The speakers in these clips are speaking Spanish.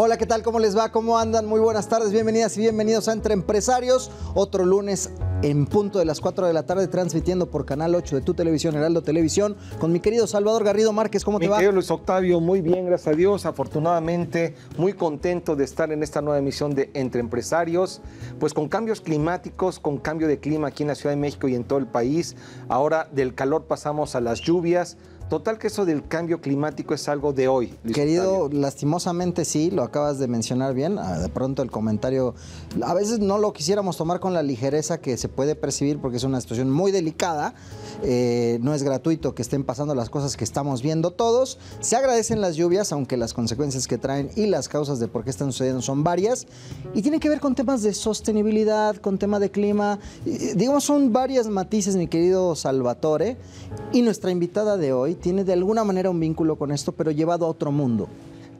Hola, ¿qué tal? ¿Cómo les va? ¿Cómo andan? Muy buenas tardes, bienvenidas y bienvenidos a Entre Empresarios. Otro lunes en punto de las 4 de la tarde, transmitiendo por Canal 8 de tu televisión, Heraldo Televisión, con mi querido Salvador Garrido Márquez. ¿Cómo te va? Mi querido Luis Octavio, muy bien, gracias a Dios. Afortunadamente, muy contento de estar en esta nueva emisión de Entre Empresarios. Pues con cambios climáticos, con cambio de clima aquí en la Ciudad de México y en todo el país. Ahora del calor pasamos a las lluvias. Total que eso del cambio climático es algo de hoy, Luis Querido, Octavio. lastimosamente sí, lo acabas de mencionar bien. De pronto el comentario, a veces no lo quisiéramos tomar con la ligereza que se puede percibir porque es una situación muy delicada. No es gratuito que estén pasando las cosas que estamos viendo todos. Se agradecen las lluvias, aunque las consecuencias que traen y las causas de por qué están sucediendo son varias. Y tienen que ver con temas de sostenibilidad, con tema de clima. Digamos, son varias matices, mi querido Salvatore. Y nuestra invitada de hoy tiene de alguna manera un vínculo con esto, pero llevado a otro mundo.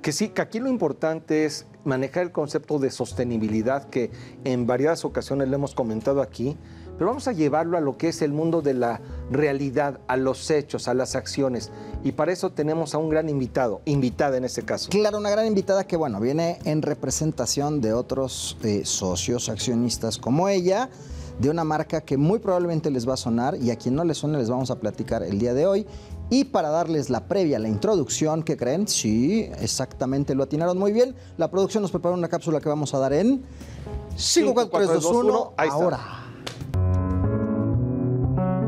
Que sí, que aquí lo importante es manejar el concepto de sostenibilidad que en varias ocasiones le hemos comentado aquí, pero vamos a llevarlo a lo que es el mundo de la realidad, a los hechos, a las acciones. Y para eso tenemos a un gran invitado, invitada en este caso. Claro, una gran invitada que, bueno, viene en representación de otros socios, accionistas como ella, de una marca que muy probablemente les va a sonar y a quien no les suene les vamos a platicar el día de hoy. Y para darles la previa, la introducción, ¿qué creen? Sí, exactamente, lo atinaron muy bien. La producción nos preparó una cápsula que vamos a dar en 5, 4, 3, 2, 1, ahora.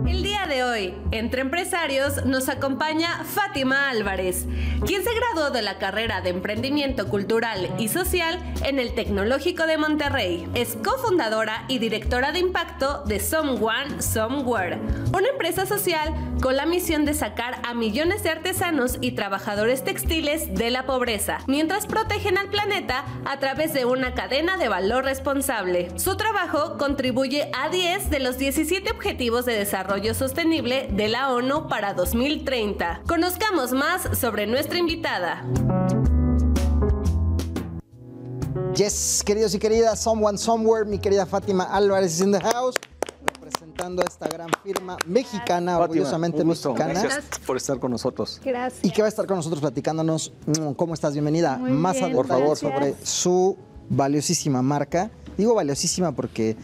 El día de hoy, Entre Empresarios, nos acompaña Fátima Álvarez, quien se graduó de la carrera de Emprendimiento Cultural y Social en el Tecnológico de Monterrey. Es cofundadora y directora de impacto de Someone, Somewhere, una empresa social con la misión de sacar a millones de artesanos y trabajadores textiles de la pobreza, mientras protegen al planeta a través de una cadena de valor responsable. Su trabajo contribuye a 10 de los 17 Objetivos de Desarrollo Sostenible de la ONU para 2030. Conozcamos más sobre nuestra invitada. Yes, queridos y queridas, Someone, Somewhere, mi querida Fátima Álvarez is in the house, representando a esta gran firma mexicana, Fátima, orgullosamente un gusto. mexicana. Gracias por estar con nosotros. Gracias. Y que va a estar con nosotros platicándonos, ¿cómo estás? Bienvenida. Muy Más bien, a detalle por favor. sobre su valiosísima marca. Digo valiosísima porque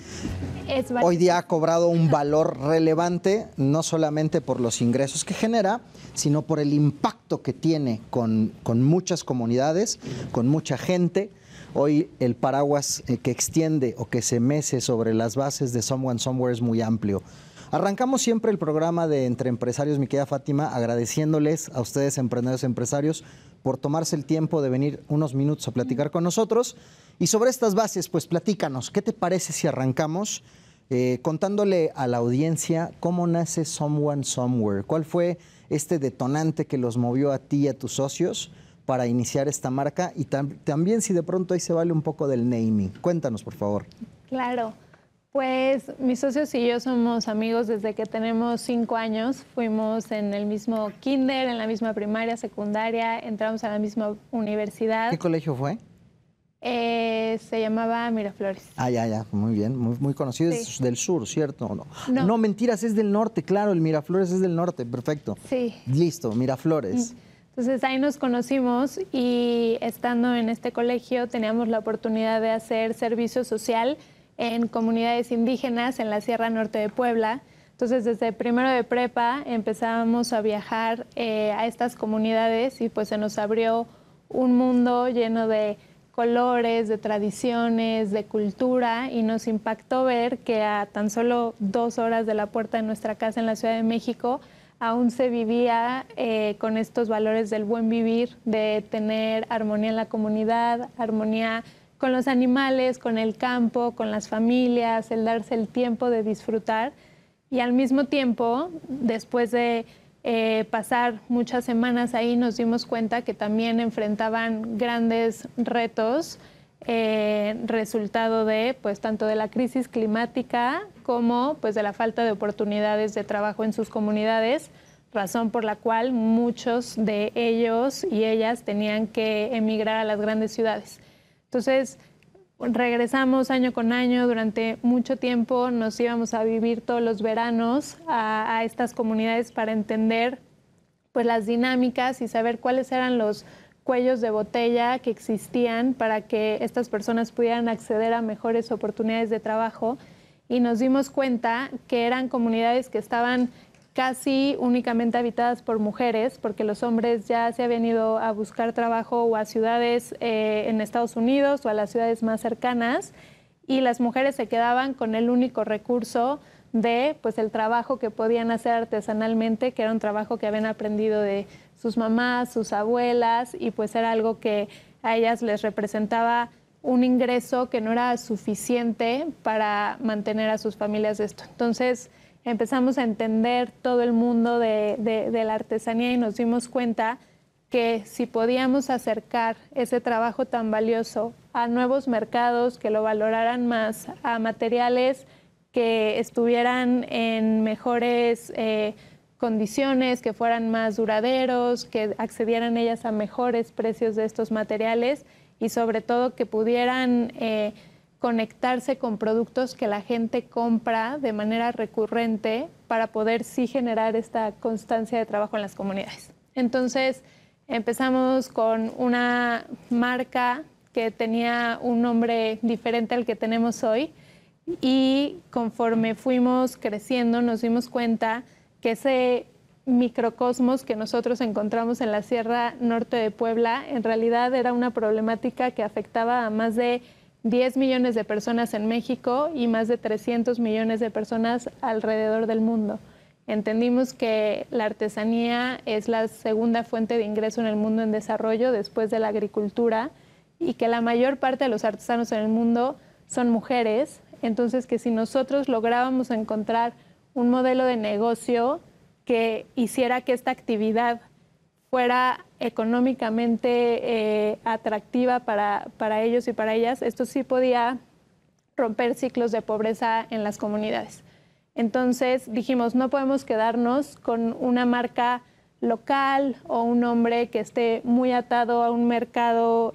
hoy día ha cobrado un valor relevante, no solamente por los ingresos que genera, sino por el impacto que tiene con muchas comunidades, con mucha gente. Hoy el paraguas que extiende o que se mece sobre las bases de Someone Somewhere es muy amplio. Arrancamos siempre el programa de Entre Empresarios, mi querida Fátima, agradeciéndoles a ustedes, emprendedores y empresarios, por tomarse el tiempo de venir unos minutos a platicar con nosotros. Y sobre estas bases, pues platícanos, ¿qué te parece si arrancamos contándole a la audiencia cómo nace Someone Somewhere? ¿Cuál fue este detonante que los movió a ti y a tus socios para iniciar esta marca? Y también si de pronto ahí se vale un poco del naming. Cuéntanos, por favor. Claro, pues mis socios y yo somos amigos desde que tenemos 5 años. Fuimos en el mismo kinder, en la misma primaria, secundaria, entramos a la misma universidad. ¿Qué colegio fue? Se llamaba Miraflores. Ah, ya, muy bien, muy conocido. Sí. Es del sur, ¿cierto? No. No, mentiras, es del norte, claro, el Miraflores es del norte, perfecto. Sí. Listo, Miraflores. Entonces ahí nos conocimos y estando en este colegio teníamos la oportunidad de hacer servicio social en comunidades indígenas en la Sierra Norte de Puebla. Entonces desde primero de prepa empezábamos a viajar a estas comunidades y pues se nos abrió un mundo lleno de colores, de tradiciones, de cultura, y nos impactó ver que a tan solo 2 horas de la puerta de nuestra casa en la Ciudad de México aún se vivía con estos valores del buen vivir, de tener armonía en la comunidad, armonía con los animales, con el campo, con las familias, el darse el tiempo de disfrutar. Y al mismo tiempo, después de pasar muchas semanas ahí, nos dimos cuenta que también enfrentaban grandes retos, resultado de, pues, tanto de la crisis climática como pues, de la falta de oportunidades de trabajo en sus comunidades, razón por la cual muchos de ellos y ellas tenían que emigrar a las grandes ciudades. Entonces, regresamos año con año, durante mucho tiempo nos íbamos a vivir todos los veranos a estas comunidades para entender pues, las dinámicas y saber cuáles eran los cuellos de botella que existían para que estas personas pudieran acceder a mejores oportunidades de trabajo, y nos dimos cuenta que eran comunidades que estaban casi únicamente habitadas por mujeres, porque los hombres ya se habían ido a buscar trabajo o a ciudades en Estados Unidos o a las ciudades más cercanas, y las mujeres se quedaban con el único recurso de pues el trabajo que podían hacer artesanalmente, que era un trabajo que habían aprendido de sus mamás, sus abuelas, y pues era algo que a ellas les representaba un ingreso que no era suficiente para mantener a sus familias de esto. Entonces empezamos a entender todo el mundo de la artesanía y nos dimos cuenta que si podíamos acercar ese trabajo tan valioso a nuevos mercados que lo valoraran más, a materiales que estuvieran en mejores condiciones, que fueran más duraderos, que accedieran ellas a mejores precios de estos materiales y sobre todo que pudieran conectarse con productos que la gente compra de manera recurrente para poder sí generar esta constancia de trabajo en las comunidades. Entonces empezamos con una marca que tenía un nombre diferente al que tenemos hoy, y conforme fuimos creciendo nos dimos cuenta que ese microcosmos que nosotros encontramos en la Sierra Norte de Puebla en realidad era una problemática que afectaba a más de 10 millones de personas en México y más de 300 millones de personas alrededor del mundo. Entendimos que la artesanía es la segunda fuente de ingreso en el mundo en desarrollo después de la agricultura, y que la mayor parte de los artesanos en el mundo son mujeres. Entonces, que si nosotros lográbamos encontrar un modelo de negocio que hiciera que esta actividad fuera económicamente atractiva para ellos y para ellas, esto sí podía romper ciclos de pobreza en las comunidades. Entonces dijimos, no podemos quedarnos con una marca local o un nombre que esté muy atado a un mercado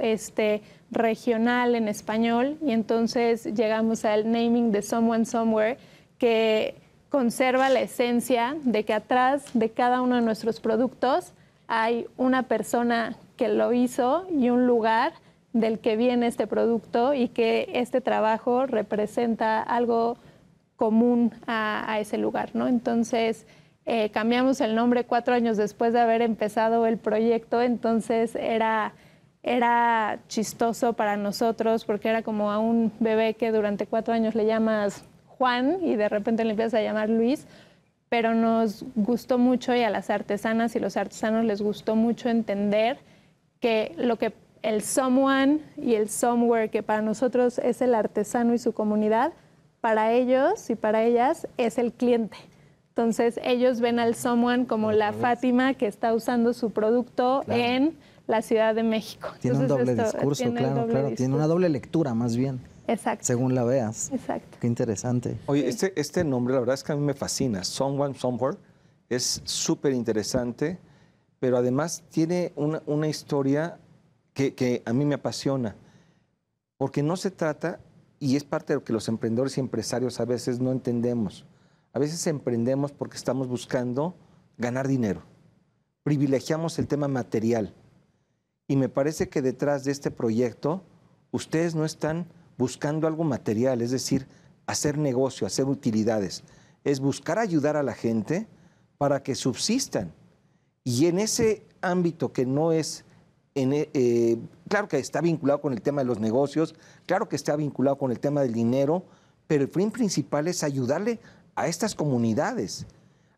regional en español, y entonces llegamos al naming de Someone Somewhere, que conserva la esencia de que atrás de cada uno de nuestros productos hay una persona que lo hizo y un lugar del que viene este producto, y que este trabajo representa algo común a ese lugar, ¿no? Entonces cambiamos el nombre 4 años después de haber empezado el proyecto. Entonces era chistoso para nosotros porque era como a un bebé que durante 4 años le llamas Juan y de repente le empiezas a llamar Luis, pero nos gustó mucho, y a las artesanas y los artesanos les gustó mucho entender que lo que el someone y el somewhere, que para nosotros es el artesano y su comunidad, para ellos y para ellas es el cliente. Entonces ellos ven al someone como la Fátima que está usando su producto en la Ciudad de México. Tiene un Entonces, doble discurso, claro. Tiene una doble lectura más bien. Exacto. Según la veas. Exacto. Qué interesante. Oye, este nombre la verdad es que a mí me fascina. Someone Somewhere es súper interesante, pero además tiene una historia que a mí me apasiona, porque no se trata, y es parte de lo que los emprendedores y empresarios a veces no entendemos. A veces emprendemos porque estamos buscando ganar dinero. Privilegiamos el tema material. Y me parece que detrás de este proyecto, ustedes no están buscando algo material, es decir, hacer negocio, hacer utilidades. Es buscar ayudar a la gente para que subsistan. Y en ese ámbito que no es, claro que está vinculado con el tema de los negocios, claro que está vinculado con el tema del dinero, pero el fin principal es ayudarle a estas comunidades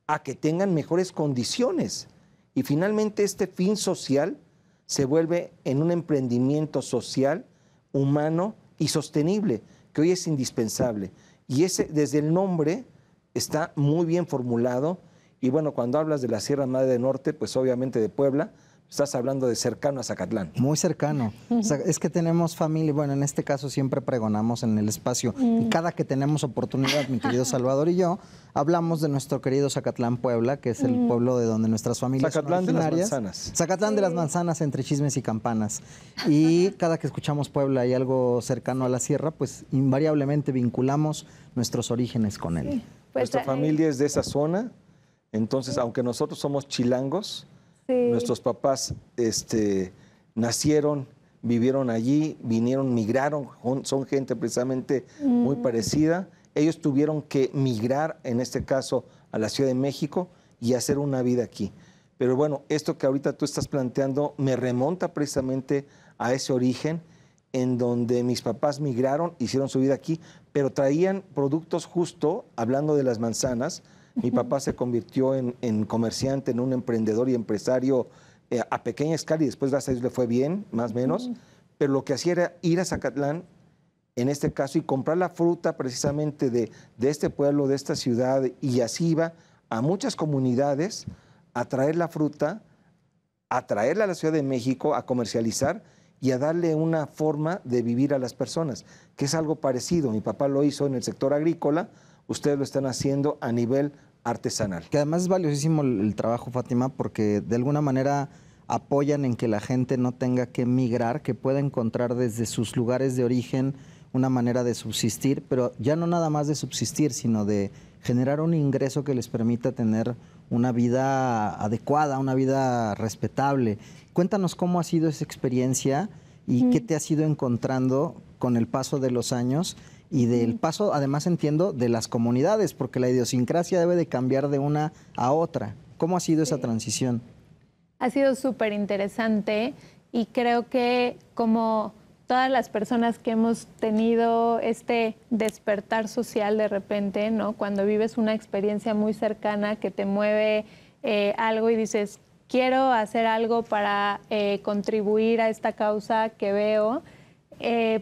a que tengan mejores condiciones. Y finalmente este fin social se vuelve en un emprendimiento social, humano y sostenible, que hoy es indispensable. Y ese, desde el nombre, está muy bien formulado. Y bueno, cuando hablas de la Sierra Madre del Norte, pues obviamente de Puebla, estás hablando de cercano a Zacatlán. Muy cercano. O sea, es que tenemos familia, bueno, en este caso siempre pregonamos en el espacio, y cada que tenemos oportunidad, mi querido Salvador y yo, hablamos de nuestro querido Zacatlán, Puebla, que es el pueblo de donde nuestras familias Zacatlán son originarias. de las Manzanas. Zacatlán de las Manzanas, entre chismes y campanas. Y cada que escuchamos Puebla y algo cercano a la sierra, pues invariablemente vinculamos nuestros orígenes con él. Sí, pues, Nuestra familia es de esa zona, entonces aunque nosotros somos chilangos, nuestros papás nacieron, vivieron allí, vinieron, migraron, son gente precisamente muy parecida. Ellos tuvieron que migrar, en este caso, a la Ciudad de México y hacer una vida aquí. Pero bueno, esto que ahorita tú estás planteando me remonta precisamente a ese origen en donde mis papás migraron, hicieron su vida aquí, pero traían productos justo, hablando de las manzanas. Mi papá se convirtió en comerciante, en un emprendedor y empresario a pequeña escala y después, gracias a Dios, le fue bien, más o menos. Pero lo que hacía era ir a Zacatlán, en este caso, y comprar la fruta precisamente de este pueblo, de esta ciudad, y así iba a muchas comunidades a traer la fruta, a traerla a la Ciudad de México, a comercializar y a darle una forma de vivir a las personas, que es algo parecido. Mi papá lo hizo en el sector agrícola, ustedes lo están haciendo a nivel artesanal. Que además es valiosísimo el trabajo, Fátima, porque de alguna manera apoyan en que la gente no tenga que migrar, que pueda encontrar desde sus lugares de origen una manera de subsistir, pero ya no nada más de subsistir, sino de generar un ingreso que les permita tener una vida adecuada, una vida respetable. Cuéntanos cómo ha sido esa experiencia y qué te has ido encontrando con el paso de los años y del paso, además entiendo, de las comunidades, porque la idiosincrasia debe de cambiar de una a otra. ¿Cómo ha sido esa transición? Ha sido súper interesante y creo que como todas las personas que hemos tenido este despertar social de repente, ¿no? Cuando vives una experiencia muy cercana que te mueve algo y dices, quiero hacer algo para contribuir a esta causa que veo.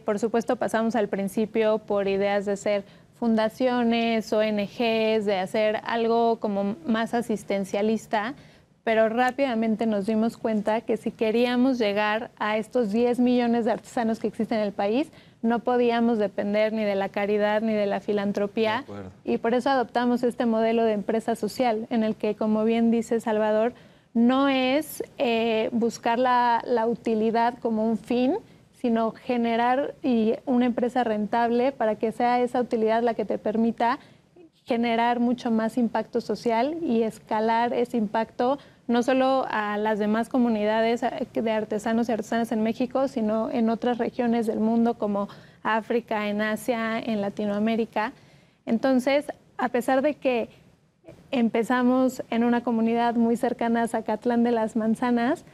Por supuesto, pasamos al principio por ideas de hacer fundaciones, ONGs, de hacer algo como más asistencialista, pero rápidamente nos dimos cuenta que si queríamos llegar a estos 10 millones de artesanos que existen en el país, no podíamos depender ni de la caridad ni de la filantropía, y por eso adoptamos este modelo de empresa social, en el que, como bien dice Salvador, no es buscar la utilidad como un fin, sino generar una empresa rentable para que sea esa utilidad la que te permita generar mucho más impacto social y escalar ese impacto no solo a las demás comunidades de artesanos y artesanas en México, sino en otras regiones del mundo como África, en Asia, en Latinoamérica. Entonces, a pesar de que empezamos en una comunidad muy cercana a Zacatlán de las Manzanas,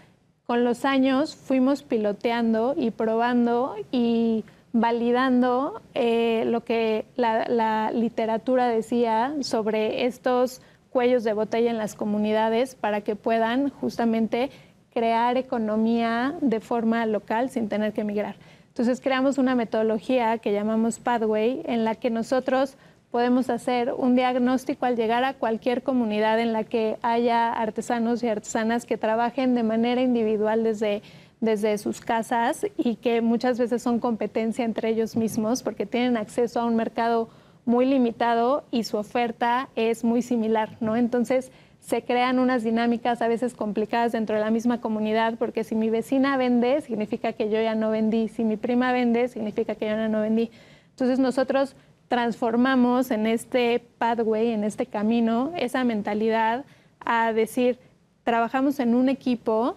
con los años fuimos piloteando y probando y validando lo que la literatura decía sobre estos cuellos de botella en las comunidades para que puedan justamente crear economía de forma local sin tener que emigrar. Entonces creamos una metodología que llamamos Pathway, en la que nosotros podemos hacer un diagnóstico al llegar a cualquier comunidad en la que haya artesanos y artesanas que trabajen de manera individual desde sus casas y que muchas veces son competencia entre ellos mismos porque tienen acceso a un mercado muy limitado y su oferta es muy similar, ¿no? Entonces se crean unas dinámicas a veces complicadas dentro de la misma comunidad, porque si mi vecina vende, significa que yo ya no vendí. Si mi prima vende, significa que yo ya no vendí. Entonces nosotros transformamos en este pathway, en este camino, esa mentalidad a decir, trabajamos en un equipo,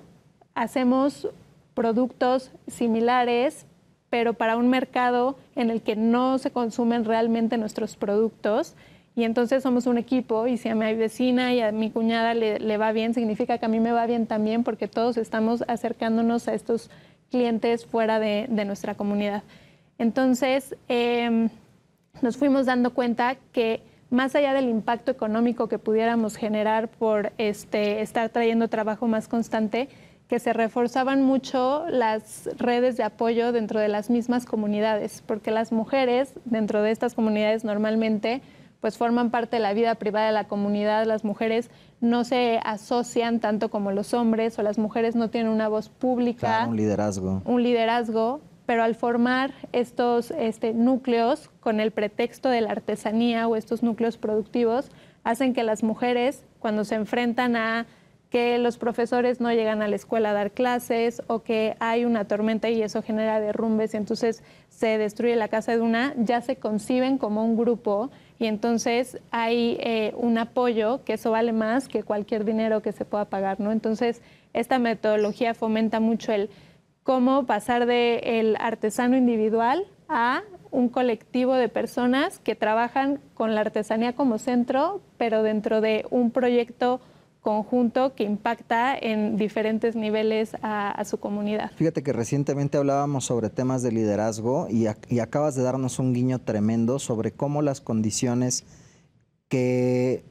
hacemos productos similares, pero para un mercado en el que no se consumen realmente nuestros productos. Y entonces somos un equipo, y si a mi vecina y a mi cuñada le va bien, significa que a mí me va bien también, porque todos estamos acercándonos a estos clientes fuera de nuestra comunidad. Entonces, nos fuimos dando cuenta que más allá del impacto económico que pudiéramos generar por estar trayendo trabajo más constante, que se reforzaban mucho las redes de apoyo dentro de las mismas comunidades, porque las mujeres dentro de estas comunidades normalmente pues forman parte de la vida privada de la comunidad. Las mujeres no se asocian tanto como los hombres, o las mujeres no tienen una voz pública. Claro, un liderazgo. Un liderazgo, pero al formar estos núcleos con el pretexto de la artesanía o estos núcleos productivos, hacen que las mujeres, cuando se enfrentan a que los profesores no llegan a la escuela a dar clases, o que hay una tormenta y eso genera derrumbes y entonces se destruye la casa de una, ya se conciben como un grupo, y entonces hay un apoyo, que eso vale más que cualquier dinero que se pueda pagar, ¿no? Entonces, esta metodología fomenta mucho el cómo pasar del artesano individual a un colectivo de personas que trabajan con la artesanía como centro, pero dentro de un proyecto conjunto que impacta en diferentes niveles a su comunidad. Fíjate que recientemente hablábamos sobre temas de liderazgo y acabas de darnos un guiño tremendo sobre cómo las condiciones que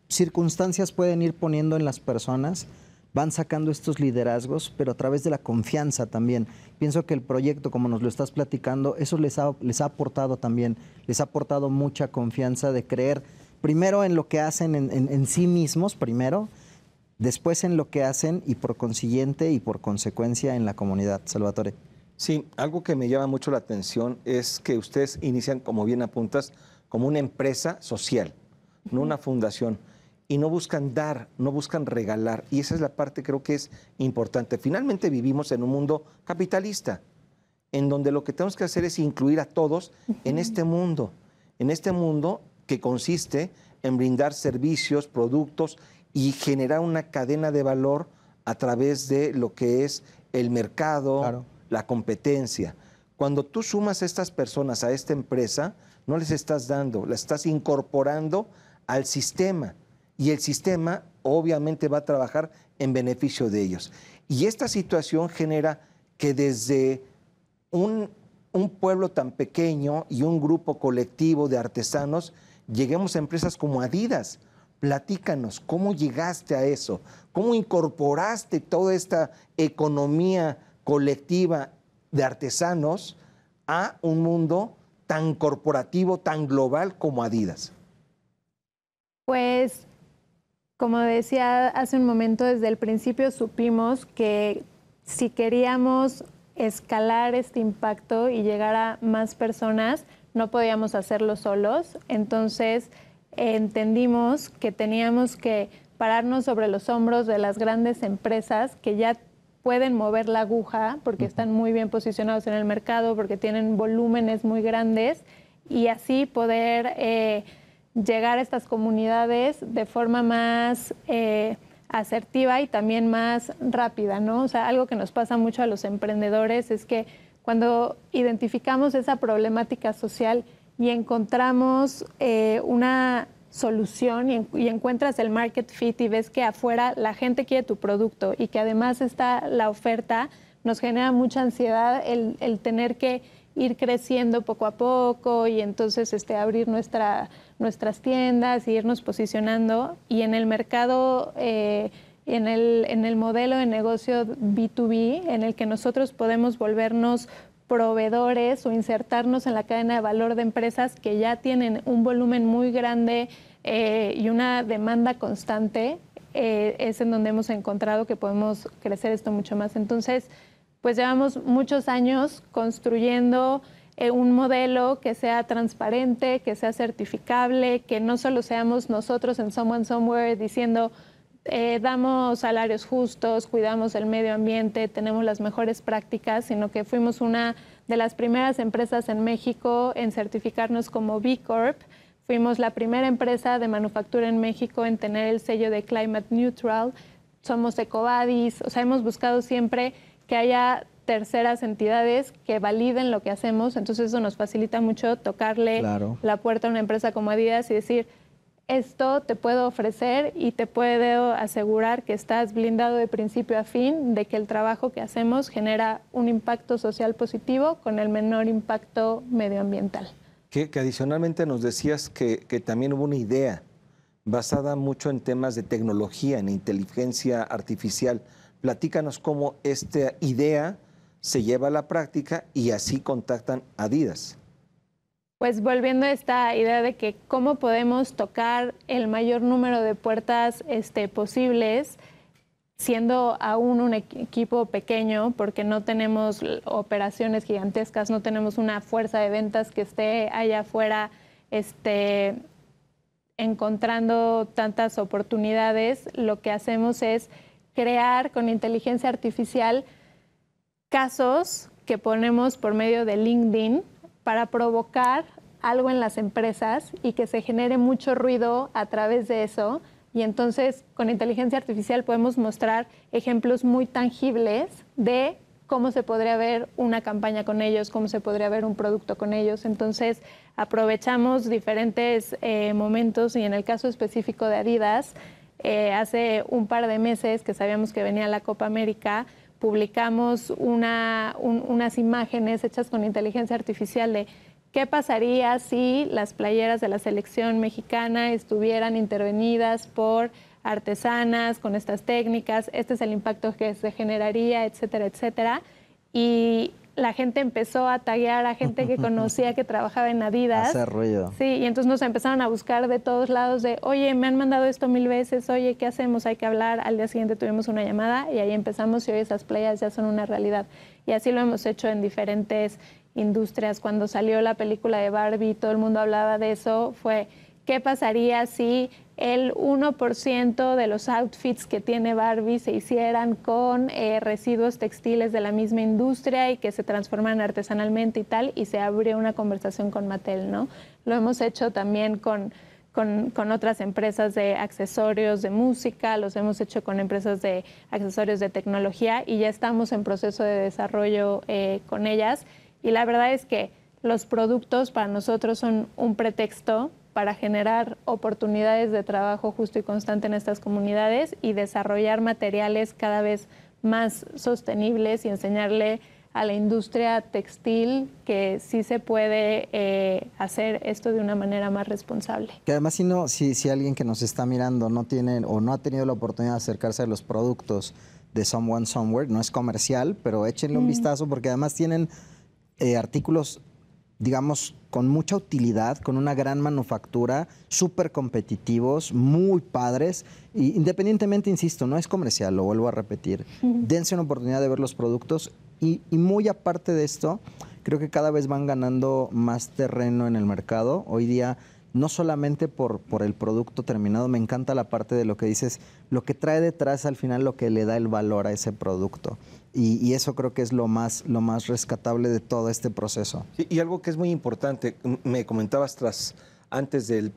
circunstancias pueden ir poniendo en las personas van sacando estos liderazgos, pero a través de la confianza también. Pienso que el proyecto, como nos lo estás platicando, eso les ha aportado también, les ha aportado mucha confianza de creer primero en lo que hacen en sí mismos, primero, después en lo que hacen y por consiguiente y por consecuencia en la comunidad. Salvatore. Sí, algo que me llama mucho la atención es que ustedes inician, como bien apuntas, como una empresa social, no una fundación. Y no buscan dar, no buscan regalar. Y esa es la parte creo que es importante. Finalmente vivimos en un mundo capitalista, en donde lo que tenemos que hacer es incluir a todos en este mundo que consiste en brindar servicios, productos y generar una cadena de valor a través de lo que es el mercado, claro, la competencia. Cuando tú sumas a estas personas a esta empresa, no les estás dando, las estás incorporando al sistema. Y el sistema obviamente va a trabajar en beneficio de ellos. Y esta situación genera que desde un pueblo tan pequeño y un grupo colectivo de artesanos, lleguemos a empresas como Adidas. Platícanos, ¿cómo llegaste a eso? ¿Cómo incorporaste toda esta economía colectiva de artesanos a un mundo tan corporativo, tan global como Adidas? Pues, como decía hace un momento, desde el principio supimos que si queríamos escalar este impacto y llegar a más personas, no podíamos hacerlo solos. Entonces, entendimos que teníamos que pararnos sobre los hombros de las grandes empresas que ya pueden mover la aguja porque están muy bien posicionados en el mercado, porque tienen volúmenes muy grandes, y así poder llegar a estas comunidades de forma más asertiva y también más rápida, ¿no? O sea, algo que nos pasa mucho a los emprendedores es que cuando identificamos esa problemática social y encontramos una solución y encuentras el market fit y ves que afuera la gente quiere tu producto y que además está la oferta, nos genera mucha ansiedad el tener que ir creciendo poco a poco y entonces abrir nuestras tiendas y irnos posicionando. Y en el mercado, en el modelo de negocio B2B, en el que nosotros podemos volvernos proveedores o insertarnos en la cadena de valor de empresas que ya tienen un volumen muy grande y una demanda constante, es en donde hemos encontrado que podemos crecer esto mucho más. Entonces, pues llevamos muchos años construyendo un modelo que sea transparente, que sea certificable, que no solo seamos nosotros en Someone Somewhere diciendo damos salarios justos, cuidamos el medio ambiente, tenemos las mejores prácticas, sino que fuimos una de las primeras empresas en México en certificarnos como B Corp. Fuimos la primera empresa de manufactura en México en tener el sello de Climate Neutral. Somos EcoVadis, o sea, hemos buscado siempre que haya terceras entidades que validen lo que hacemos. Entonces eso nos facilita mucho tocarle la puerta a una empresa como Adidas y decir, esto te puedo ofrecer y te puedo asegurar que estás blindado de principio a fin, de que el trabajo que hacemos genera un impacto social positivo con el menor impacto medioambiental. Que adicionalmente nos decías que también hubo una idea basada mucho en temas de tecnología, en inteligencia artificial. Platícanos cómo esta idea se lleva a la práctica y así contactan a Adidas. Pues volviendo a esta idea de que cómo podemos tocar el mayor número de puertas posibles, siendo aún un equipo pequeño, porque no tenemos operaciones gigantescas, no tenemos una fuerza de ventas que esté allá afuera encontrando tantas oportunidades. Lo que hacemos es crear con inteligencia artificial casos que ponemos por medio de LinkedIn para provocar algo en las empresas y que se genere mucho ruido a través de eso. Y entonces con inteligencia artificial podemos mostrar ejemplos muy tangibles de cómo se podría ver una campaña con ellos, cómo se podría ver un producto con ellos. Entonces, aprovechamos diferentes momentos y en el caso específico de Adidas, hace un par de meses que sabíamos que venía la Copa América, publicamos unas imágenes hechas con inteligencia artificial de qué pasaría si las playeras de la selección mexicana estuvieran intervenidas por artesanas con estas técnicas, este es el impacto que se generaría, etcétera, etcétera. Y la gente empezó a taguear a gente que conocía que trabajaba en Adidas. Hacer ruido. Sí, y entonces nos empezaron a buscar de todos lados de, oye, me han mandado esto 1000 veces, oye, ¿qué hacemos? Hay que hablar. Al día siguiente tuvimos una llamada y ahí empezamos y hoy esas playas ya son una realidad. Y así lo hemos hecho en diferentes industrias. Cuando salió la película de Barbie, todo el mundo hablaba de eso, fue, ¿qué pasaría si el 1% de los outfits que tiene Barbie se hicieran con residuos textiles de la misma industria y que se transforman artesanalmente y tal? Y se abrió una conversación con Mattel, ¿no? Lo hemos hecho también con otras empresas de accesorios de música, los hemos hecho con empresas de accesorios de tecnología y ya estamos en proceso de desarrollo con ellas. Y la verdad es que los productos para nosotros son un pretexto para generar oportunidades de trabajo justo y constante en estas comunidades y desarrollar materiales cada vez más sostenibles y enseñarle a la industria textil que sí se puede hacer esto de una manera más responsable. Que además si alguien que nos está mirando no tiene o no ha tenido la oportunidad de acercarse a los productos de Someone Somewhere, no es comercial, pero échenle un vistazo porque además tienen artículos, digamos, con mucha utilidad, con una gran manufactura, súper competitivos, muy padres. Y independientemente, insisto, no es comercial, lo vuelvo a repetir. Dense una oportunidad de ver los productos y muy aparte de esto, creo que cada vez van ganando más terreno en el mercado. Hoy día, no solamente por el producto terminado, me encanta la parte de lo que dices, lo que trae detrás al final lo que le da el valor a ese producto. Y eso creo que es lo más rescatable de todo este proceso. Sí, y algo que es muy importante, me comentabas antes de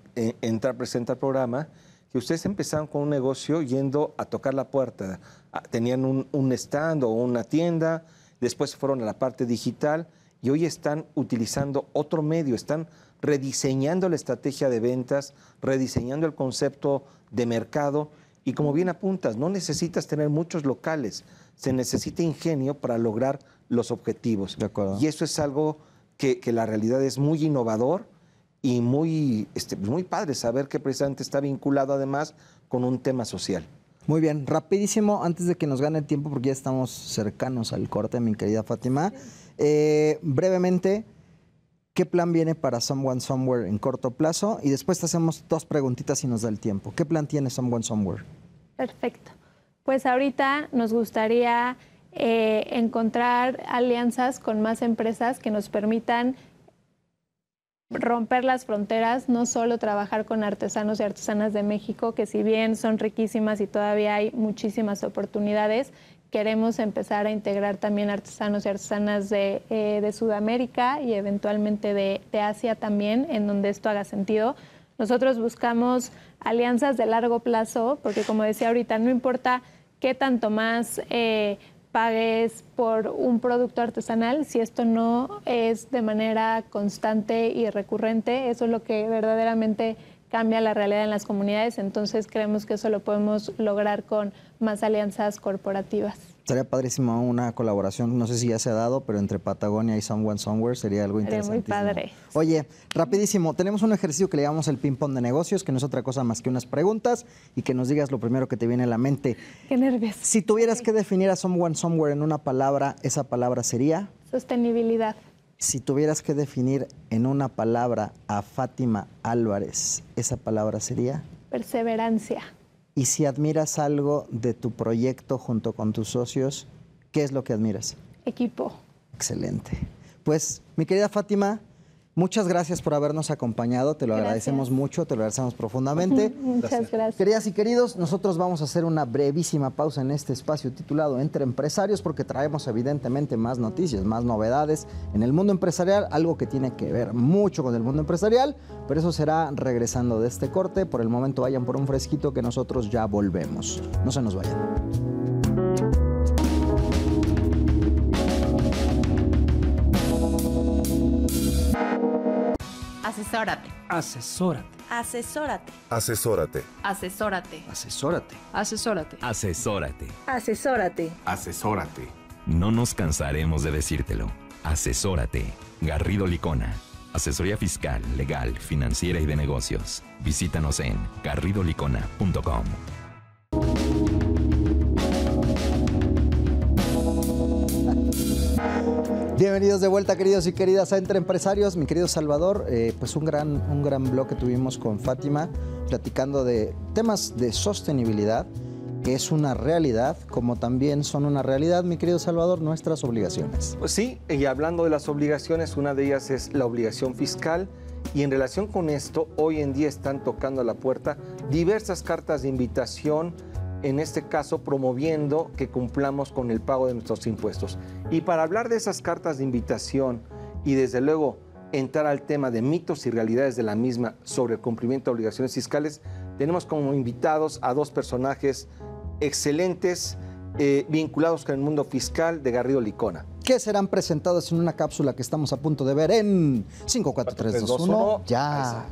presentar el programa, que ustedes empezaron con un negocio yendo a tocar la puerta. Tenían un stand o una tienda, después fueron a la parte digital y hoy están utilizando otro medio, están rediseñando la estrategia de ventas, rediseñando el concepto de mercado y como bien apuntas, no necesitas tener muchos locales, se necesita ingenio para lograr los objetivos. De acuerdo. Y eso es algo que la realidad es muy innovador y muy padre saber que precisamente está vinculado además con un tema social. Muy bien, rapidísimo, antes de que nos gane el tiempo, porque ya estamos cercanos al corte, mi querida Fátima. Brevemente, ¿qué plan viene para Someone Somewhere en corto plazo? Y después te hacemos 2 preguntitas si nos da el tiempo. ¿Qué plan tiene Someone Somewhere? Perfecto. Pues ahorita nos gustaría encontrar alianzas con más empresas que nos permitan romper las fronteras, no solo trabajar con artesanos y artesanas de México, que si bien son riquísimas y todavía hay muchísimas oportunidades, queremos empezar a integrar también artesanos y artesanas de Sudamérica y eventualmente de Asia también, en donde esto haga sentido. Nosotros buscamos alianzas de largo plazo, porque como decía ahorita, no importa qué tanto más pagues por un producto artesanal, si esto no es de manera constante y recurrente, eso es lo que verdaderamente cambia la realidad en las comunidades. Entonces creemos que eso lo podemos lograr con más alianzas corporativas. Sería padrísimo una colaboración, no sé si ya se ha dado, pero entre Patagonia y Someone Somewhere sería algo interesante. Sería muy padre. Oye, rapidísimo, tenemos un ejercicio que le llamamos el ping-pong de negocios, que no es otra cosa más que unas preguntas y que nos digas lo primero que te viene a la mente. Qué nervios. Si tuvieras que definir a Someone Somewhere en una palabra, esa palabra sería... Sostenibilidad. Si tuvieras que definir en una palabra a Fátima Álvarez, esa palabra sería... Perseverancia. Y si admiras algo de tu proyecto junto con tus socios, ¿qué es lo que admiras? Equipo. Excelente. Pues, mi querida Fátima, muchas gracias por habernos acompañado. Te lo agradecemos mucho, te lo agradecemos profundamente. Muchas gracias. Queridas y queridos, nosotros vamos a hacer una brevísima pausa en este espacio titulado Entre Empresarios, porque traemos evidentemente más noticias, más novedades en el mundo empresarial, algo que tiene que ver mucho con el mundo empresarial, pero eso será regresando de este corte. Por el momento vayan por un fresquito que nosotros ya volvemos. No se nos vayan. Asesórate. Asesórate. Asesórate. Asesórate. Asesórate. Asesórate. Asesórate. Asesórate. Asesórate. Asesórate. No nos cansaremos de decírtelo. Asesórate. Garrido Licona. Asesoría fiscal, legal, financiera y de negocios. Visítanos en garridolicona.com. Bienvenidos de vuelta, queridos y queridas, a Entre Empresarios. Mi querido Salvador, pues un gran bloque tuvimos con Fátima platicando de temas de sostenibilidad, que es una realidad, como también son una realidad, mi querido Salvador, nuestras obligaciones. Pues sí, y hablando de las obligaciones, una de ellas es la obligación fiscal. Y en relación con esto, hoy en día están tocando a la puerta diversas cartas de invitación, en este caso promoviendo que cumplamos con el pago de nuestros impuestos. Y para hablar de esas cartas de invitación y desde luego entrar al tema de mitos y realidades de la misma sobre el cumplimiento de obligaciones fiscales, tenemos como invitados a dos personajes excelentes vinculados con el mundo fiscal de Garrido Licona. Que serán presentados en una cápsula que estamos a punto de ver en 5, 4, 3, 2, 1, ya.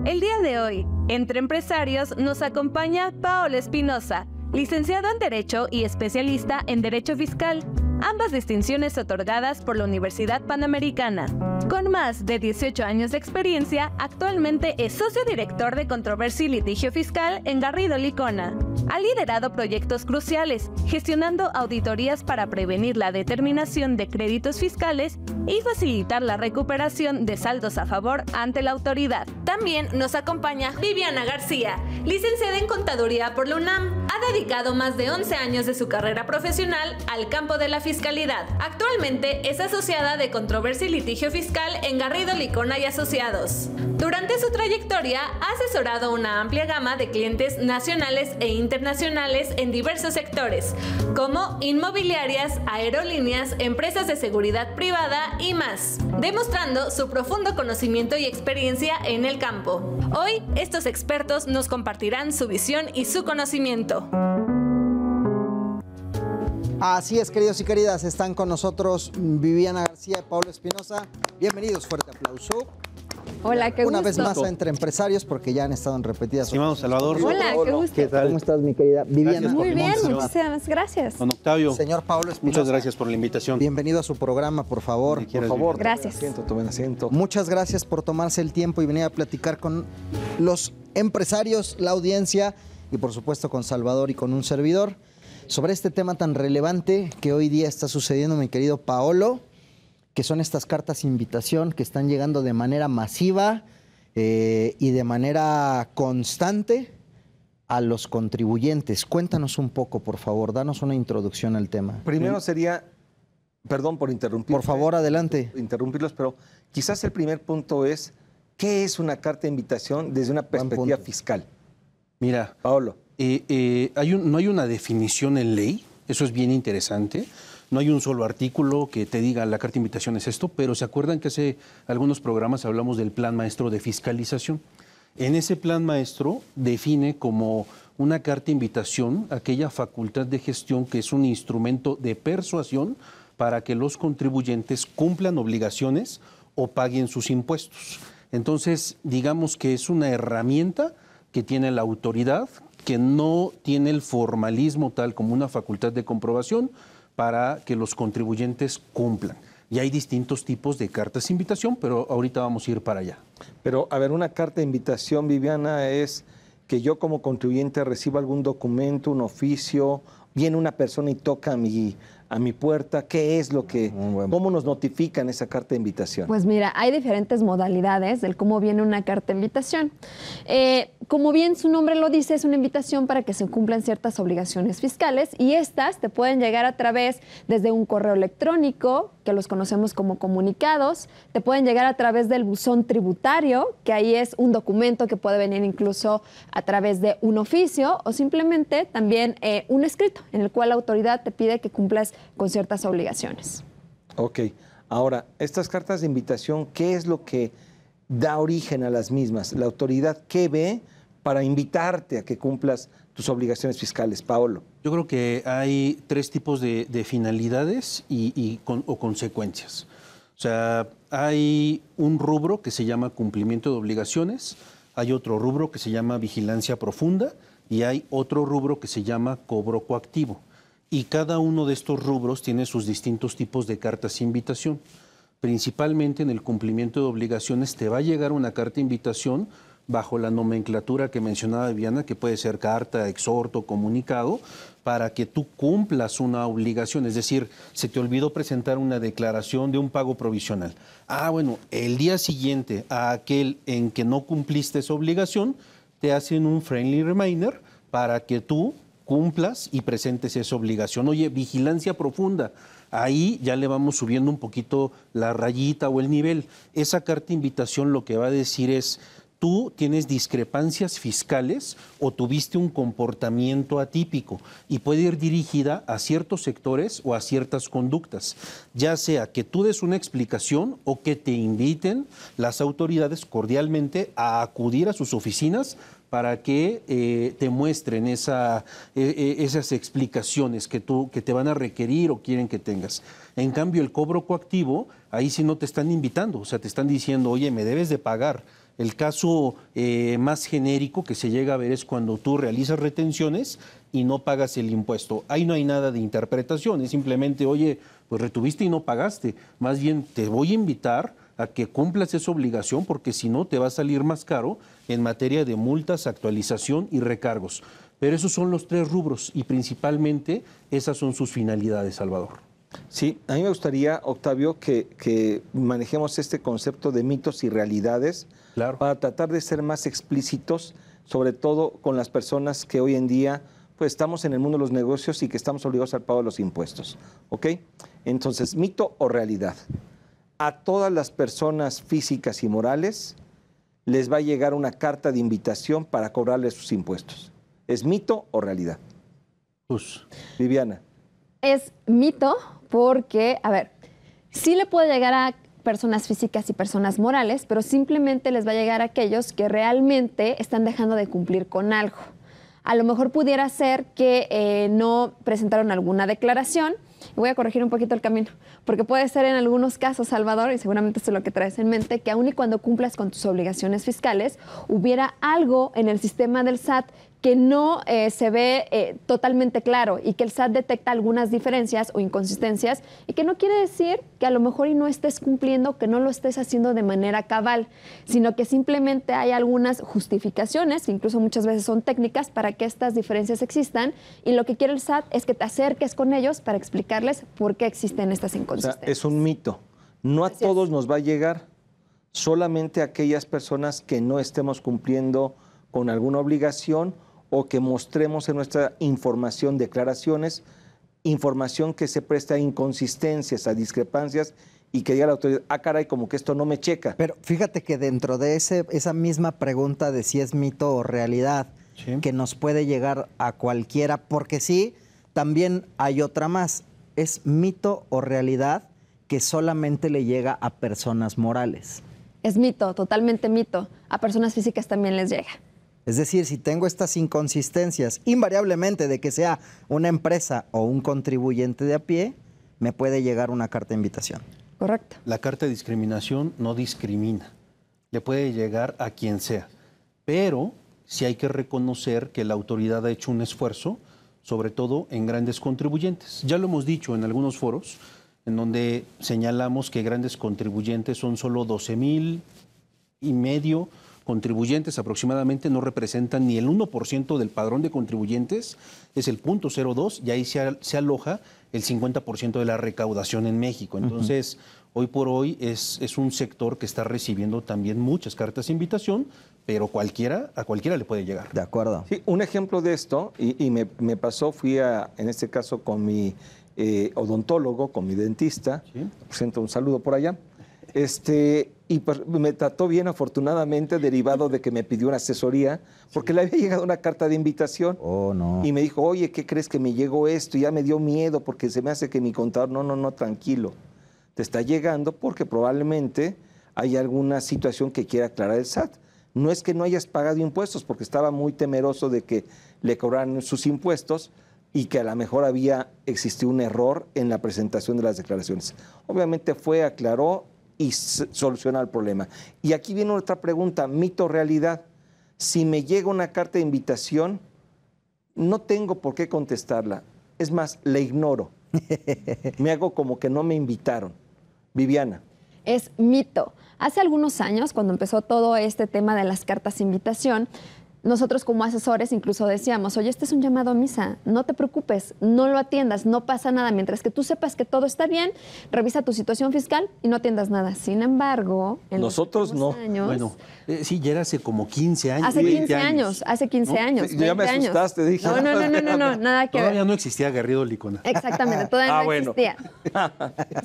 El día de hoy, Entre Empresarios, nos acompaña Paola Espinosa, licenciado en Derecho y especialista en Derecho Fiscal, ambas distinciones otorgadas por la Universidad Panamericana. Con más de 18 años de experiencia, actualmente es socio director de Controversia y Litigio Fiscal en Garrido Licona. Ha liderado proyectos cruciales, gestionando auditorías para prevenir la determinación de créditos fiscales y facilitar la recuperación de saldos a favor ante la autoridad. También nos acompaña Viviana García, licenciada en Contaduría por la UNAM. Ha dedicado más de 11 años de su carrera profesional al campo de la fiscalidad. Actualmente es asociada de Controversia y Litigio Fiscal en Garrido Licona y Asociados. Durante su trayectoria ha asesorado una amplia gama de clientes nacionales e internacionales en diversos sectores, como inmobiliarias, aerolíneas, empresas de seguridad privada y más, demostrando su profundo conocimiento y experiencia en el campo. Hoy, estos expertos nos compartirán su visión y su conocimiento. Así es, queridos y queridas, están con nosotros Viviana García y Paola Espinosa. Bienvenidos, fuerte aplauso. Hola, qué gusto. Una vez más a Entre Empresarios, porque ya han estado en repetidas. Estimado Salvador. Hola, qué gusto. ¿Qué tal? ¿Cómo estás, mi querida Viviana? Muy bien, muchísimas gracias. Don Octavio. Señor Paolo Espinosa. Muchas gracias por la invitación. Bienvenido a su programa, por favor. Por favor, Gracias. Tomen asiento. Muchas gracias por tomarse el tiempo y venir a platicar con los empresarios, la audiencia y por supuesto con Salvador y con un servidor sobre este tema tan relevante que hoy día está sucediendo, mi querido Paolo, que son estas cartas de invitación que están llegando de manera masiva y de manera constante a los contribuyentes. Cuéntanos un poco, por favor, danos una introducción al tema. Primero sería, perdón por interrumpir. Por favor, adelante. Interrumpirlos, pero quizás el primer punto es, ¿qué es una carta de invitación desde una perspectiva fiscal? Mira, Paolo. no hay una definición en ley, eso es bien interesante. No hay un solo artículo que te diga la carta de invitación es esto, pero ¿se acuerdan que hace algunos programas hablamos del Plan Maestro de Fiscalización? En ese Plan Maestro define como una carta de invitación aquella facultad de gestión que es un instrumento de persuasión para que los contribuyentes cumplan obligaciones o paguen sus impuestos. Entonces, digamos que es una herramienta que tiene la autoridad, que no tiene el formalismo tal como una facultad de comprobación para que los contribuyentes cumplan. Y hay distintos tipos de cartas de invitación, pero ahorita vamos a ir para allá. Pero, a ver, una carta de invitación, Viviana, es que yo como contribuyente reciba algún documento, un oficio, viene una persona y toca a mi puerta. ¿Qué es lo que, cómo nos notifican esa carta de invitación? Pues mira, hay diferentes modalidades del cómo viene una carta de invitación. Como bien su nombre lo dice, es una invitación para que se cumplan ciertas obligaciones fiscales y estas te pueden llegar a través desde un correo electrónico, que los conocemos como comunicados, te pueden llegar a través del buzón tributario, que ahí es un documento que puede venir incluso a través de un oficio o simplemente también un escrito en el cual la autoridad te pide que cumplas con ciertas obligaciones. Ok. Ahora, estas cartas de invitación, ¿qué es lo que da origen a las mismas? ¿La autoridad qué ve para invitarte a que cumplas tus obligaciones fiscales, Paolo? Yo creo que hay tres tipos de finalidades o consecuencias. O O sea, hay un rubro que se llama cumplimiento de obligaciones, hay otro rubro que se llama vigilancia profunda y hay otro rubro que se llama cobro coactivo. Y cada uno de estos rubros tiene sus distintos tipos de cartas de invitación. Principalmente en el cumplimiento de obligaciones te va a llegar una carta de invitación bajo la nomenclatura que mencionaba Viviana, que puede ser carta, exhorto, comunicado, para que tú cumplas una obligación. Es decir, se te olvidó presentar una declaración de un pago provisional. Bueno, el día siguiente a aquel en que no cumpliste esa obligación, te hacen un friendly reminder para que tú cumplas y presentes esa obligación. Oye, vigilancia profunda. Ahí ya le vamos subiendo un poquito la rayita o el nivel. Esa carta de invitación lo que va a decir es: tú tienes discrepancias fiscales o tuviste un comportamiento atípico, y puede ir dirigida a ciertos sectores o a ciertas conductas, ya sea que tú des una explicación o que te inviten las autoridades cordialmente a acudir a sus oficinas para que te muestren esas explicaciones que te van a requerir o quieren que tengas. En cambio, el cobro coactivo, ahí sí no te están invitando, o sea, te están diciendo: oye, me debes de pagar. El caso más genérico que se llega a ver es cuando tú realizas retenciones y no pagas el impuesto. Ahí no hay nada de interpretación, es simplemente: oye, pues retuviste y no pagaste. Más bien te voy a invitar a que cumplas esa obligación, porque si no te va a salir más caro en materia de multas, actualización y recargos. Pero esos son los tres rubros y principalmente esas son sus finalidades, Salvador. Sí, a mí me gustaría, Octavio, que manejemos este concepto de mitos y realidades, claro, para tratar de ser más explícitos, sobre todo con las personas que hoy en día pues estamos en el mundo de los negocios y que estamos obligados al pago de los impuestos. ¿Ok? Entonces, mito o realidad. A todas las personas físicas y morales les va a llegar una carta de invitación para cobrarles sus impuestos. ¿Es mito o realidad? Pues, Viviana. Es mito porque, a ver, sí le puede llegar a personas físicas y personas morales, pero simplemente les va a llegar a aquellos que realmente están dejando de cumplir con algo. A lo mejor pudiera ser que no presentaron alguna declaración. Voy a corregir un poquito el camino, porque puede ser en algunos casos, Salvador, y seguramente eso es lo que traes en mente, que aun y cuando cumplas con tus obligaciones fiscales, hubiera algo en el sistema del SAT que no se ve totalmente claro y que el SAT detecta algunas diferencias o inconsistencias y que no quiere decir que a lo mejor y no estés cumpliendo, que no lo estés haciendo de manera cabal, sino que simplemente hay algunas justificaciones, que incluso muchas veces son técnicas, para que estas diferencias existan, y lo que quiere el SAT es que te acerques con ellos para explicarles por qué existen estas inconsistencias. O sea, es un mito. No a todos nos va a llegar, solamente a aquellas personas que no estemos cumpliendo con alguna obligación o que mostremos en nuestra información, declaraciones, información que se presta a inconsistencias, a discrepancias, y que diga la autoridad: caray, como que esto no me checa. Pero fíjate que dentro de esa misma pregunta de si es mito o realidad, sí, que nos puede llegar a cualquiera, porque sí, también hay otra más: es mito o realidad que solamente le llega a personas morales. Es mito, totalmente mito. A personas físicas también les llega. Es decir, si tengo estas inconsistencias, invariablemente de que sea una empresa o un contribuyente de a pie, me puede llegar una carta de invitación. Correcto. La carta de discriminación no discrimina. Le puede llegar a quien sea. Pero sí hay que reconocer que la autoridad ha hecho un esfuerzo, sobre todo en grandes contribuyentes. Ya lo hemos dicho en algunos foros, en donde señalamos que grandes contribuyentes son solo 12,500 contribuyentes aproximadamente, no representan ni el 1% del padrón de contribuyentes, es el 0.02, y ahí se aloja el 50% de la recaudación en México. Entonces, hoy por hoy es un sector que está recibiendo también muchas cartas de invitación, pero a cualquiera le puede llegar. De acuerdo. Sí, un ejemplo de esto, y me pasó, en este caso con mi odontólogo, con mi dentista, ¿sí? Presento un saludo por allá, y pues me trató bien, afortunadamente, derivado de que me pidió una asesoría, porque le había llegado una carta de invitación. Oh, no. Y me dijo: oye, ¿qué crees que me llegó esto? Y ya me dio miedo porque se me hace que mi contador, no, tranquilo. Te está llegando porque probablemente hay alguna situación que quiera aclarar el SAT. No es que no hayas pagado impuestos, porque estaba muy temeroso de que le cobraran sus impuestos, y que a lo mejor había existido un error en la presentación de las declaraciones. Obviamente fue, aclaró y soluciona el problema. Y aquí viene otra pregunta, mito o realidad. Si me llega una carta de invitación, no tengo por qué contestarla. Es más, la ignoro. Me hago como que no me invitaron. Viviana. Es mito. Hace algunos años, cuando empezó todo este tema de las cartas de invitación, nosotros como asesores incluso decíamos, oye, este es un llamado a misa, no te preocupes, no lo atiendas, no pasa nada. Mientras que tú sepas que todo está bien, revisa tu situación fiscal y no atiendas nada. Sin embargo, en nosotros los no. años, Bueno, sí, ya era hace como 15 años. Hace 15 años, hace 15 años. Sí, ya me asustaste, dije. No, nada que ver. Todavía no existía Garrido Licona. Exactamente, todavía no existía.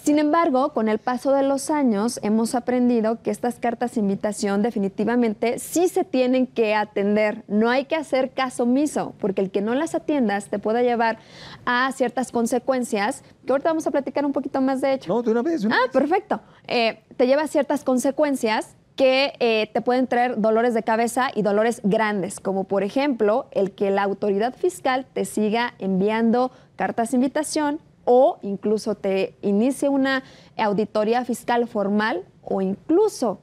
Sin embargo, con el paso de los años hemos aprendido que estas cartas de invitación definitivamente sí se tienen que atender. No hay que hacer caso omiso, porque el que no las atiendas te puede llevar a ciertas consecuencias, que ahorita vamos a platicar un poquito más de hecho. No, de una vez. Perfecto. Te lleva a ciertas consecuencias que te pueden traer dolores de cabeza y dolores grandes, como por ejemplo el que la autoridad fiscal te siga enviando cartas de invitación o incluso te inicie una auditoría fiscal formal o incluso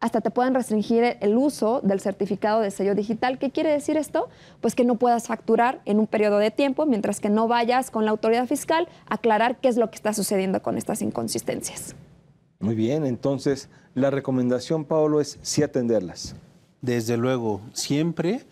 hasta te pueden restringir el uso del certificado de sello digital. ¿Qué quiere decir esto? Pues que no puedas facturar en un periodo de tiempo mientras que no vayas con la autoridad fiscal a aclarar qué es lo que está sucediendo con estas inconsistencias. Muy bien, entonces la recomendación, Pablo, es sí atenderlas. Desde luego, siempre,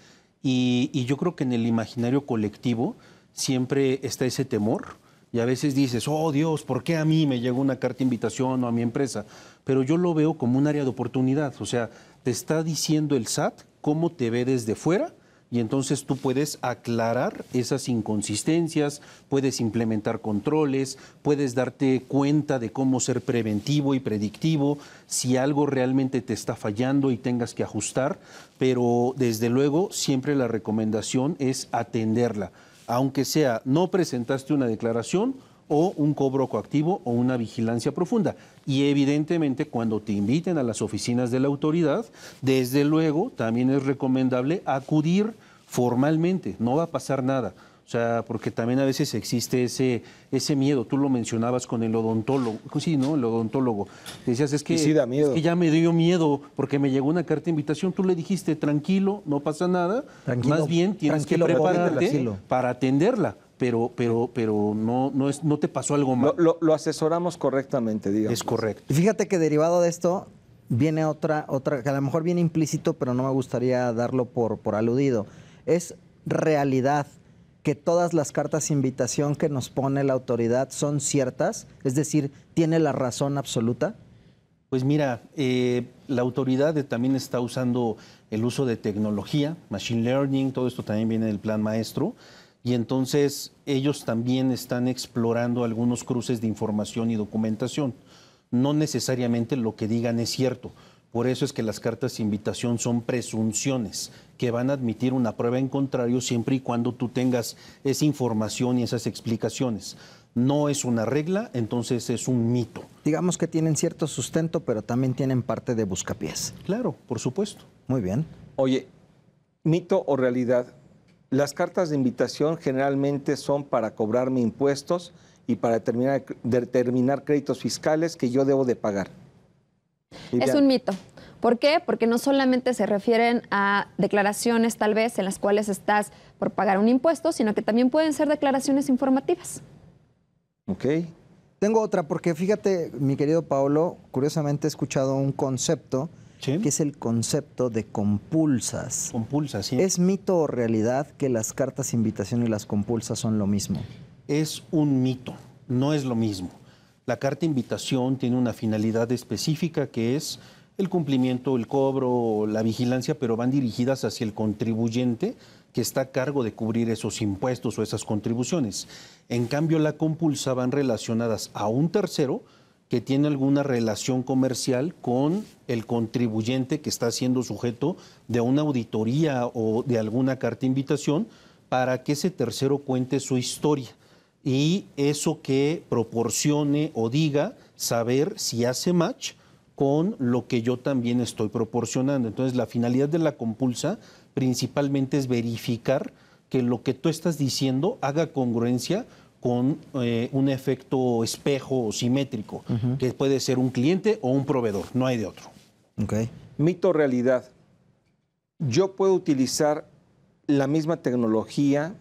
y yo creo que en el imaginario colectivo siempre está ese temor. Y a veces dices, oh Dios, ¿por qué a mí me llegó una carta de invitación o a mi empresa? Pero yo lo veo como un área de oportunidad. O sea, te está diciendo el SAT cómo te ve desde fuera y entonces tú puedes aclarar esas inconsistencias, puedes implementar controles, puedes darte cuenta de cómo ser preventivo y predictivo, si algo realmente te está fallando y tengas que ajustar. Pero desde luego, siempre la recomendación es atenderla. Aunque sea no presentaste una declaración o un cobro coactivo o una vigilancia profunda. Y evidentemente cuando te inviten a las oficinas de la autoridad, desde luego también es recomendable acudir formalmente, no va a pasar nada. O sea, porque también a veces existe ese miedo. Tú lo mencionabas con el odontólogo. Sí, ¿no? El odontólogo. Decías, es que, sí da miedo. Es que ya me dio miedo porque me llegó una carta de invitación. Tú le dijiste, tranquilo, no pasa nada. Tranquilo, más bien tienes que prepararte para atenderla. Pero no te pasó algo mal. Lo asesoramos correctamente, digamos. Es correcto. Y fíjate que derivado de esto viene otra que a lo mejor viene implícito, pero no me gustaría darlo por aludido. Es realidad que todas las cartas de invitación que nos pone la autoridad son ciertas, es decir, ¿tiene la razón absoluta? Pues mira, la autoridad también está usando el uso de tecnología, machine learning, todo esto también viene del plan maestro, y entonces ellos también están explorando algunos cruces de información y documentación. No necesariamente lo que digan es cierto. Por eso es que las cartas de invitación son presunciones que van a admitir una prueba en contrario siempre y cuando tú tengas esa información y esas explicaciones. No es una regla, entonces es un mito. Digamos que tienen cierto sustento, pero también tienen parte de buscapiés. Claro, por supuesto. Muy bien. Oye, mito o realidad. Las cartas de invitación generalmente son para cobrarme impuestos y para determinar créditos fiscales que yo debo de pagar. Es un mito. ¿Por qué? Porque no solamente se refieren a declaraciones tal vez en las cuales estás por pagar un impuesto, sino que también pueden ser declaraciones informativas. Ok. Tengo otra, porque fíjate, mi querido Paolo, curiosamente he escuchado un concepto, ¿sí?, que es el concepto de compulsas. Compulsas, sí. ¿Es mito o realidad que las cartas de invitación y las compulsas son lo mismo? Es un mito, no es lo mismo. La carta de invitación tiene una finalidad específica que es el cumplimiento, el cobro, la vigilancia, pero van dirigidas hacia el contribuyente que está a cargo de cubrir esos impuestos o esas contribuciones. En cambio, la compulsa van relacionadas a un tercero que tiene alguna relación comercial con el contribuyente que está siendo sujeto de una auditoría o de alguna carta de invitación para que ese tercero cuente su historia. Y eso que proporcione o diga saber si hace match con lo que yo también estoy proporcionando. Entonces, la finalidad de la compulsa principalmente es verificar que lo que tú estás diciendo haga congruencia con un efecto espejo o simétrico, que puede ser un cliente o un proveedor, no hay de otro. Okay. Mito o realidad. Yo puedo utilizar la misma tecnología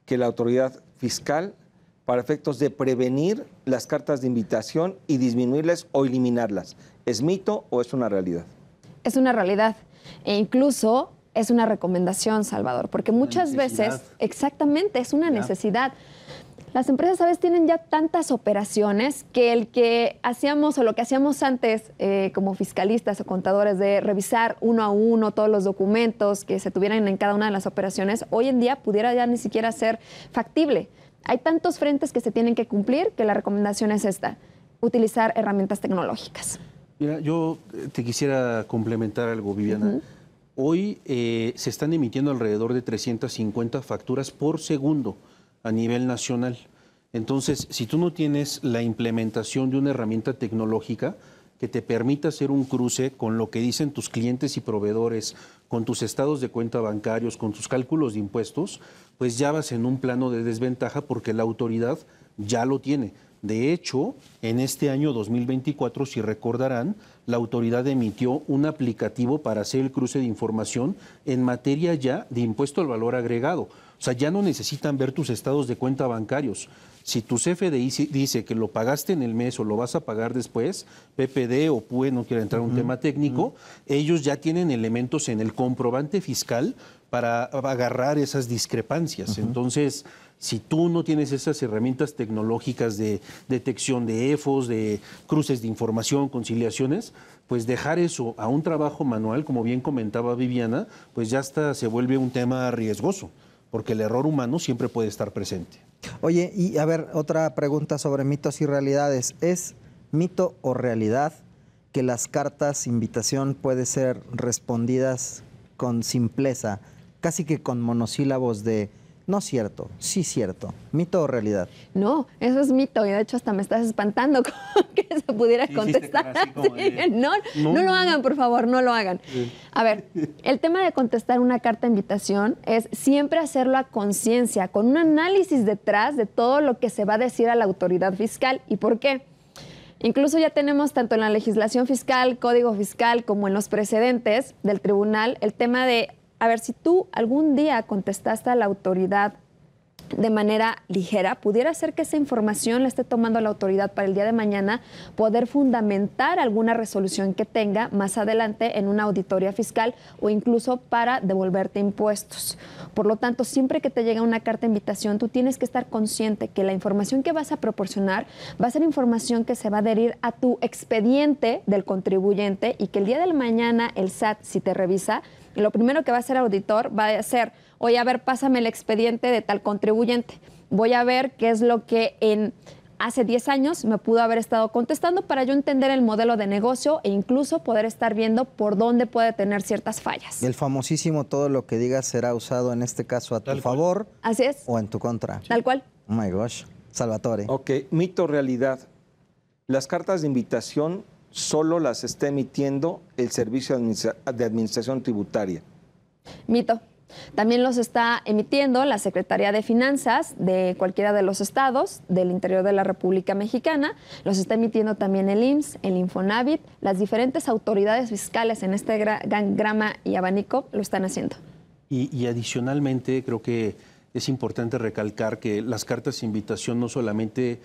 que la autoridad fiscal para efectos de prevenir las cartas de invitación y disminuirlas o eliminarlas. ¿Es mito o es una realidad? Es una realidad e incluso es una recomendación, Salvador, porque muchas veces, exactamente, es una necesidad. Las empresas a veces tienen ya tantas operaciones que el que hacíamos o lo que hacíamos antes como fiscalistas o contadores de revisar uno a uno todos los documentos que se tuvieran en cada una de las operaciones, hoy en día pudiera ya ni siquiera ser factible. Hay tantos frentes que se tienen que cumplir que la recomendación es esta, utilizar herramientas tecnológicas. Mira, yo te quisiera complementar algo, Viviana. Hoy se están emitiendo alrededor de 350 facturas por segundo a nivel nacional. Entonces, si tú no tienes la implementación de una herramienta tecnológica que te permita hacer un cruce con lo que dicen tus clientes y proveedores, con tus estados de cuenta bancarios, con tus cálculos de impuestos, pues ya vas en un plano de desventaja porque la autoridad ya lo tiene. De hecho, en este año 2024, si recordarán, la autoridad emitió un aplicativo para hacer el cruce de información en materia ya de impuesto al valor agregado. O sea, ya no necesitan ver tus estados de cuenta bancarios. Si tu CFDI dice que lo pagaste en el mes o lo vas a pagar después, PPD o PUE, no quiero entrar en un tema técnico, ellos ya tienen elementos en el comprobante fiscal para agarrar esas discrepancias. Entonces, si tú no tienes esas herramientas tecnológicas de detección de EFOS, de cruces de información, conciliaciones, pues dejar eso a un trabajo manual, como bien comentaba Viviana, pues ya hasta se vuelve un tema riesgoso, porque el error humano siempre puede estar presente. Oye, y a ver, otra pregunta sobre mitos y realidades. ¿Es mito o realidad que las cartas invitación pueden ser respondidas con simpleza, casi que con monosílabos de no cierto, sí cierto? ¿Mito o realidad? No, eso es mito y de hecho hasta me estás espantando con que se pudiera contestar así. No lo hagan, por favor, no lo hagan. A ver, el tema de contestar una carta de invitación es siempre hacerlo a conciencia, con un análisis detrás de todo lo que se va a decir a la autoridad fiscal. ¿Y por qué? Incluso ya tenemos tanto en la legislación fiscal, código fiscal, como en los precedentes del tribunal, el tema de, a ver, si tú algún día contestaste a la autoridad de manera ligera, pudiera ser que esa información la esté tomando la autoridad para el día de mañana poder fundamentar alguna resolución que tenga más adelante en una auditoría fiscal o incluso para devolverte impuestos. Por lo tanto, siempre que te llega una carta de invitación, tú tienes que estar consciente que la información que vas a proporcionar va a ser información que se va a adherir a tu expediente del contribuyente y que el día de mañana el SAT, si te revisa, lo primero que va a hacer el auditor va a ser, oye, a ver, pásame el expediente de tal contribuyente. Voy a ver qué es lo que hace 10 años me pudo haber estado contestando para yo entender el modelo de negocio e incluso poder estar viendo por dónde puede tener ciertas fallas. El famosísimo todo lo que digas será usado en este caso a tu favor. Así es. O en tu contra. Tal cual. Oh my gosh. Salvatore. Ok, mito o realidad. Las cartas de invitación solo las está emitiendo el Servicio de Administración Tributaria. Mito. También los está emitiendo la Secretaría de Finanzas de cualquiera de los estados del interior de la República Mexicana. Los está emitiendo también el IMSS, el Infonavit. Las diferentes autoridades fiscales en este gran grama y abanico lo están haciendo. Y adicionalmente creo que es importante recalcar que las cartas de invitación no solamente